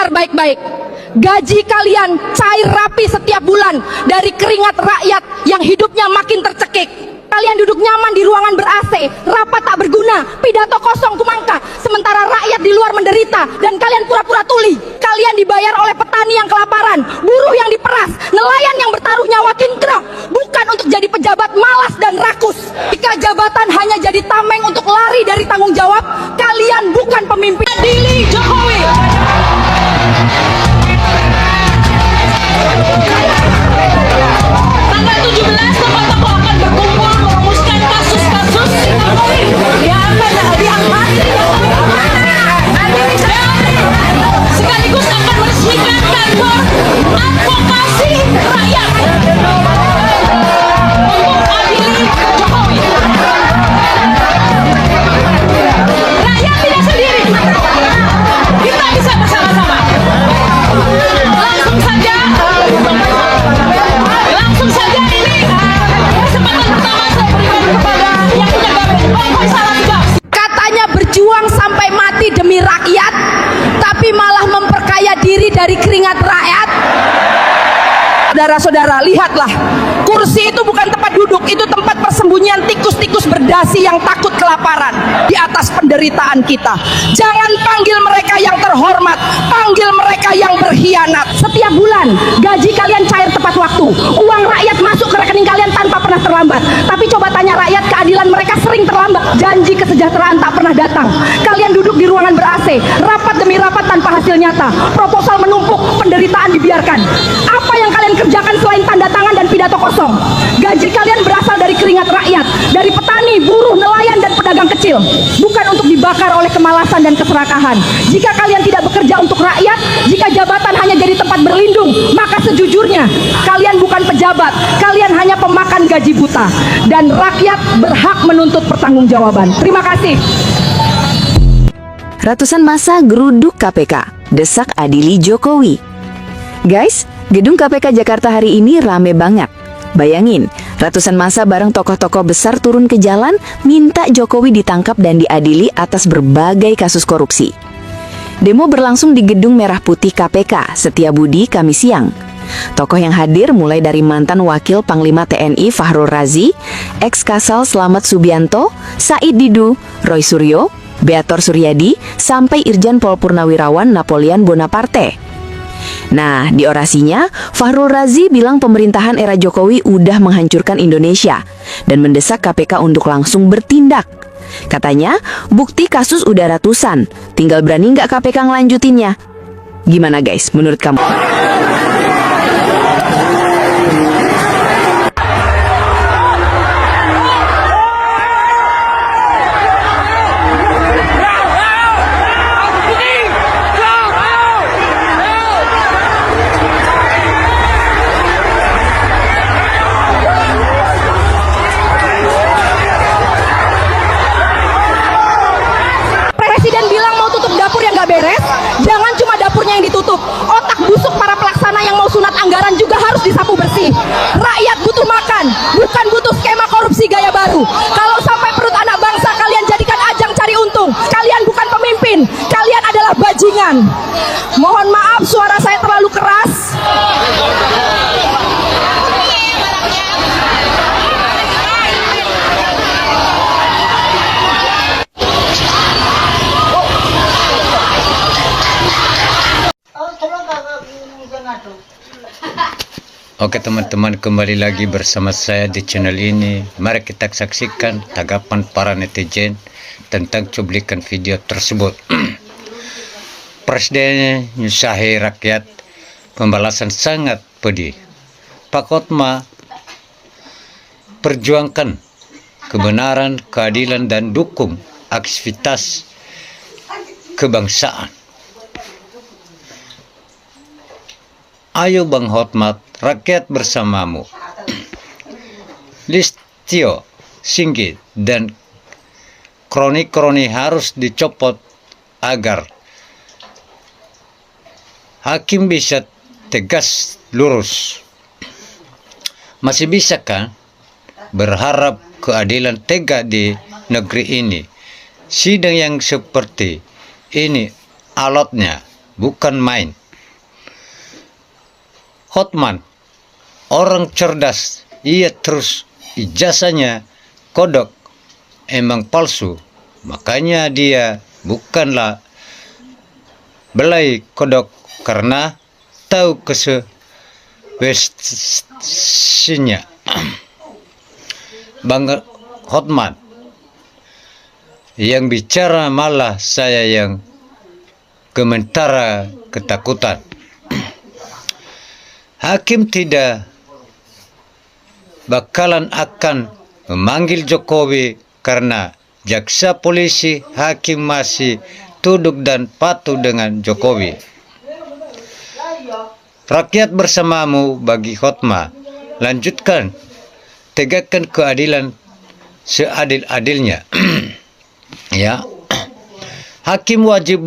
dengar baik-baik. Gaji kalian cair rapi setiap bulan dari keringat rakyat yang hidupnya makin tercekik. Kalian duduk nyaman di ruangan ber-AC, rapat tak berguna, pidato kosong kumangka, sementara rakyat di luar menderita dan kalian pura-pura tuli. Kalian dibayar oleh petani yang kelaparan, buruh yang diperas, nelayan yang bertaruh nyawa kinclong, bukan untuk jadi pejabat malas dan rakus. Jika jabatan hanya jadi tameng untuk lari dari tanggung jawab, kalian bukan pemimpin. Adili Jokowi. Tanggal 17 tokoh-tokoh akan berkumpul merumuskan kasus-kasus yang akan diangkat sekaligus akan meresmikan kantor advokasi rakyat untuk adili Jokowi. Rakyat tidak sendiri, kita bisa bersama-sama. Langsung saja ini kesempatan pertama saya berikan kepada yang punya gambar. Katanya berjuang sampai mati demi rakyat, tapi malah memperkaya diri dari keringat rakyat. Saudara-saudara, lihatlah, kursi itu bukan tempat duduk, itu tempat persembunyian tikus-tikus berdasi yang takut kelaparan di atas penderitaan kita. Jangan panggil mereka yang terhormat, panggil mereka yang berkhianat. Setiap bulan gaji kalian cair tepat waktu, uang rakyat masuk ke rekening kalian tanpa pernah terlambat. Tapi coba tanya rakyat, keadilan mereka sering terlambat. Janji kesejahteraan tak pernah datang. Kalian duduk di ruangan ber-AC, rapat demi rapat tanpa hasil nyata, proposal menumpuk, penderitaan dibiarkan. Apa yang kalian kerjakan selain tanda tangan dan pidato kosong? Gaji kalian berasal dari keringat rakyat, dari petani, buruh, nelayan, dan pedagang kecil, bukan untuk dibakar oleh kemalasan dan keserakahan. Jika kalian tidak bekerja untuk rakyat, jika jabatan hanya jadi tempat berlindung, maka sejujurnya kalian bukan pejabat, kalian hanya pemakan gaji buta, dan rakyat berhak menuntut pertanggungjawaban. Terima kasih. Ratusan massa geruduk KPK, desak adili Jokowi. Guys, gedung KPK Jakarta hari ini rame banget. Bayangin, ratusan massa bareng tokoh-tokoh besar turun ke jalan minta Jokowi ditangkap dan diadili atas berbagai kasus korupsi. Demo berlangsung di Gedung Merah Putih KPK Setiabudi Kamis siang. Tokoh yang hadir mulai dari mantan Wakil Panglima TNI Fahrul Razi, ex-Kasal Slamet Subianto, Said Didu, Roy Suryo, Beator Suryadi, sampai Irjen Pol Purnawirawan Napoleon Bonaparte. Nah, di orasinya, Fahrul Razi bilang pemerintahan era Jokowi udah menghancurkan Indonesia dan mendesak KPK untuk langsung bertindak. Katanya, bukti kasus udah ratusan, tinggal berani nggak KPK ngelanjutinnya? Gimana guys, menurut kamu? Beres, jangan cuma dapurnya yang ditutup, otak busuk para pelaksana yang mau sunat anggaran juga harus disapu bersih. Rakyat butuh makan, bukan butuh skema korupsi gaya baru. Kalau sampai perut anak bangsa kalian jadikan ajang cari untung, kalian bukan pemimpin, kalian adalah bajingan. Mohon maaf suara saya terlalu keras. Oke teman-teman, kembali lagi bersama saya di channel ini. Mari kita saksikan tanggapan para netizen tentang cuplikan video tersebut. Presiden nyusahi rakyat, pembalasan sangat pedih. Pak Hotma, perjuangkan kebenaran, keadilan, dan dukung aktivitas kebangsaan. Ayo Bang Hotmat, rakyat bersamamu. Listio Singgit dan kroni-kroni harus dicopot agar hakim bisa tegas lurus. Masih bisa kan berharap keadilan tegak di negeri ini? Sidang yang seperti ini alotnya bukan main. Hotman, orang cerdas, ia terus ijazahnya kodok emang palsu. Makanya dia bukanlah belai kodok karena tahu kesewestinya. Bang Hotman yang bicara malah saya yang gementara ketakutan. Hakim tidak bakalan akan memanggil Jokowi karena jaksa, polisi, hakim masih tunduk dan patuh dengan Jokowi. Rakyat bersamamu bagi Hotma. Lanjutkan, tegakkan keadilan seadil-adilnya. Ya, hakim wajib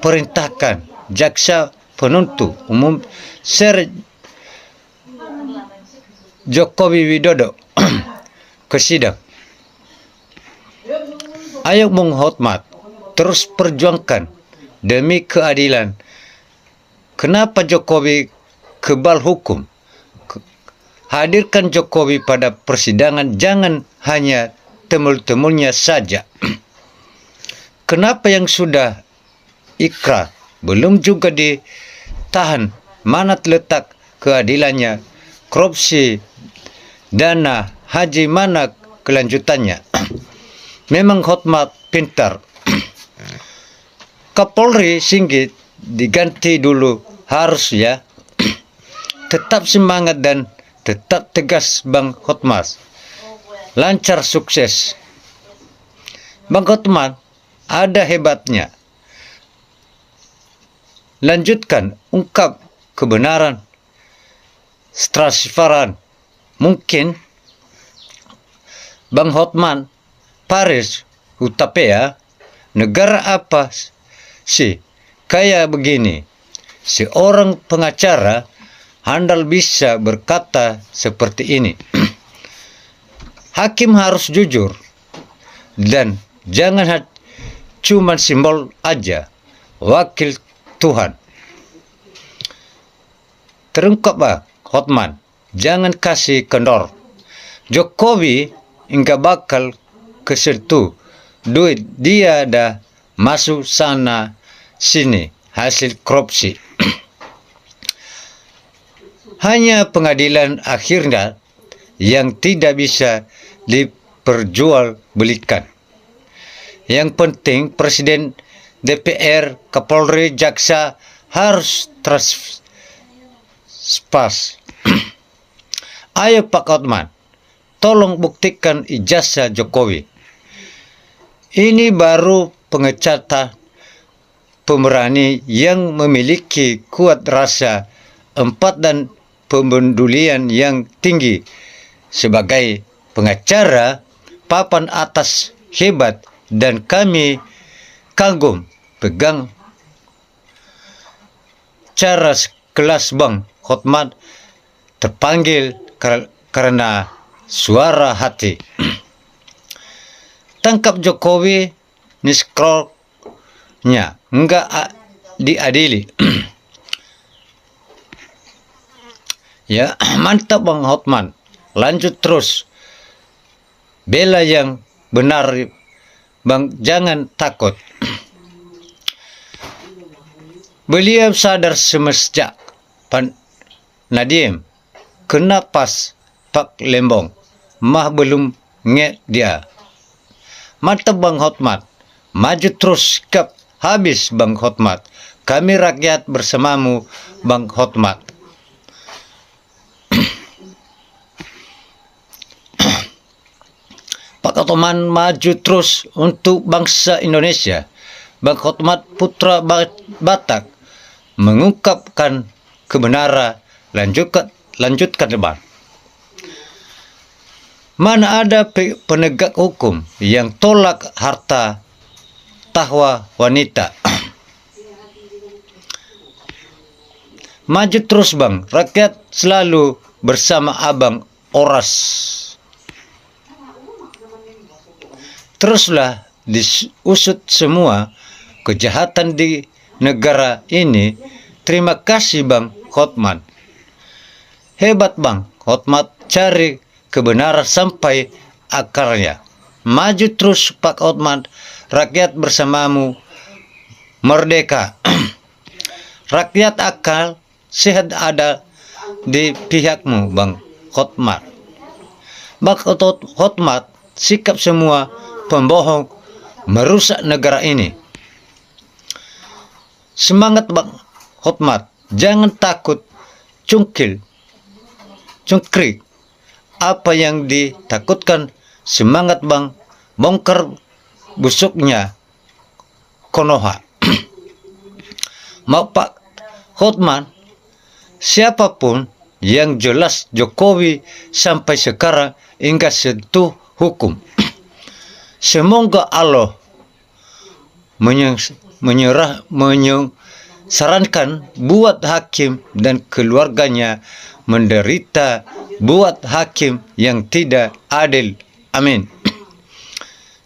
perintahkan jaksa penuntut umum Sir Jokowi Widodo ke sidang. Ayo Bung Hotmat, terus perjuangkan demi keadilan. Kenapa Jokowi kebal hukum? Hadirkan Jokowi pada persidangan, jangan hanya temul-temulnya saja. Kenapa yang sudah ikrar belum juga ditahan? Mana terletak keadilannya? Korupsi dana haji mana kelanjutannya? Memang Hotmat pintar. Kapolri Singgit diganti dulu harus ya. Tetap semangat dan tetap tegas Bang Hotmat. Lancar sukses. Bang Hotmat ada hebatnya. Lanjutkan, ungkap kebenaran, strasifaran. Mungkin Bang Hotman Paris Hutapea, negara apa sih kayak begini? Seorang pengacara handal bisa berkata seperti ini. Hakim harus jujur dan jangan cuma simbol aja, wakil Tuhan. Terungkap Hotman, jangan kasih kendor. Jokowi enggak bakal kesentuh duit, dia dah masuk sana sini hasil korupsi. Hanya pengadilan akhirnya yang tidak bisa diperjualbelikan. Yang penting Presiden, DPR, Kapolri, Jaksa harus transpas. Ayo Pak Hotman, tolong buktikan ijazah Jokowi. Ini baru pengecatan pemberani yang memiliki kuat rasa empat dan pemendulian yang tinggi. Sebagai pengacara, papan atas hebat dan kami kagum pegang cara kelas Bang Hotman terpanggil karena suara hati. Tangkap Jokowi, niskrolnya enggak diadili. Ya, mantap Bang Hotman. Lanjut terus. Bela yang benar Bang, jangan takut. Beliau sadar semesjak Nadiem kena pas Pak Lembong mah belum nge dia. Mantap Bang Hotmat, maju terus kap habis Bang Hotmat. Kami rakyat bersamamu Bang Hotmat. Pak Hotman maju terus untuk bangsa Indonesia. Bang Hotmat putra Batak mengungkapkan kebenaran, lanjutkan depan. Mana ada penegak hukum yang tolak harta tahwa wanita. Maju terus Bang, rakyat selalu bersama Abang Oras. Teruslah diusut semua kejahatan di negara ini. Terima kasih Bang Hotman. Hebat Bang Hotman cari kebenaran sampai akarnya. Maju terus Pak Hotman, rakyat bersamamu merdeka. Rakyat akal sehat ada di pihakmu Bang Hotman. Bang Hotman sikap semua pembohong merusak negara ini. Semangat Bang Hotman, jangan takut cungkrik apa yang ditakutkan. Semangat Bang, bongkar busuknya Konoha. Mau Pak Hotman, siapapun yang jelas Jokowi sampai sekarang hingga sentuh hukum. Semoga Allah sarankan buat hakim dan keluarganya menderita buat hakim yang tidak adil. Amin.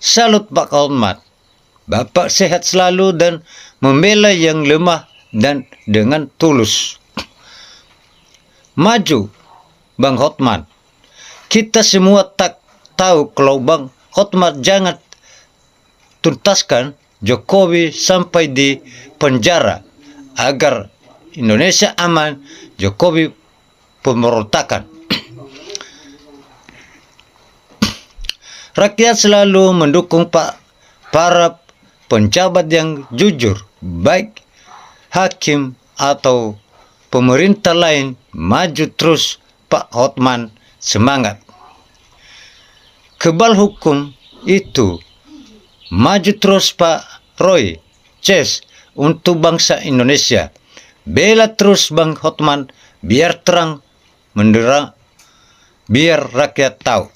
Salut Pak Hotman. Bapak sehat selalu dan membela yang lemah dan dengan tulus. Maju Bang Hotman. Kita semua tak tahu kalau Bang Hotman jangan tuntaskan Jokowi sampai di penjara agar Indonesia aman. Jokowi pemberontakan. Rakyat selalu mendukung para penjabat yang jujur, baik hakim atau pemerintah lain. Maju terus Pak Hotman, semangat. Kebal hukum itu, maju terus Pak Roy Ces untuk bangsa Indonesia. Bela terus Bang Hotman, biar terang menderang, biar rakyat tahu.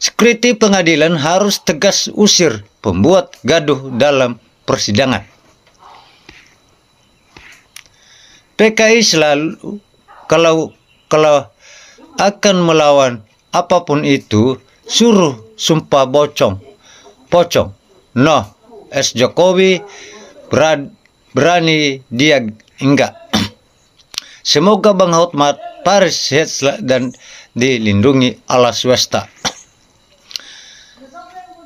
Sekreti pengadilan harus tegas usir pembuat gaduh dalam persidangan. PKI selalu kalau akan melawan apapun itu suruh sumpah pocong. No, Jokowi berani dia enggak. Semoga Bang Hotman Paris sehat dan dilindungi Allah swasta.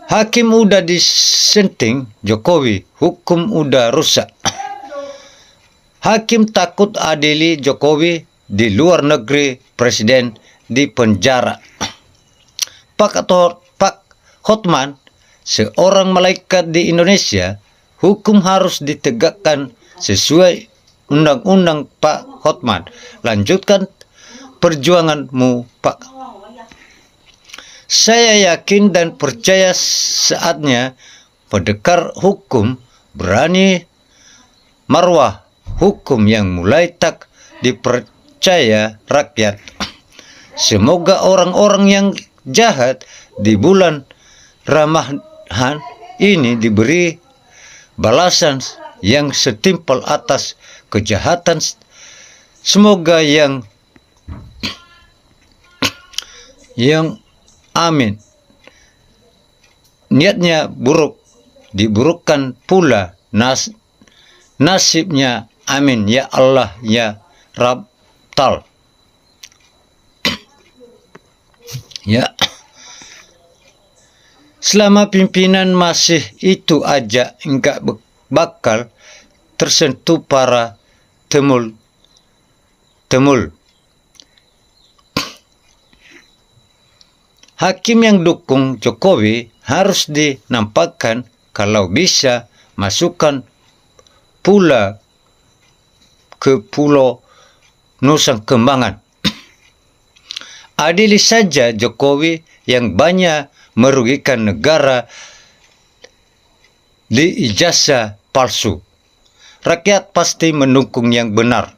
Hakim udah disenting Jokowi, hukum udah rusak. Hakim takut adili Jokowi di luar negeri, presiden di penjara. Pak Hotman, seorang malaikat di Indonesia, hukum harus ditegakkan sesuai undang-undang Pak Hotman. Lanjutkan perjuanganmu Pak. Saya yakin dan percaya saatnya pendekar hukum berani marwah hukum yang mulai tak dipercaya rakyat. Semoga orang-orang yang jahat di bulan Ramadan ini diberi balasan yang setimpal atas kejahatan. Semoga yang amin. Niatnya buruk, diburukkan pula nasibnya. Amin. Ya Allah, ya Rabb-Tal. Ya. Selama pimpinan masih itu aja enggak bakal tersentuh para temul. Hakim yang dukung Jokowi harus dinampakkan, kalau bisa masukkan pula ke Pulau Nusa Kambangan. Adili saja Jokowi yang banyak merugikan negara di ijazah palsu. Rakyat pasti mendukung yang benar.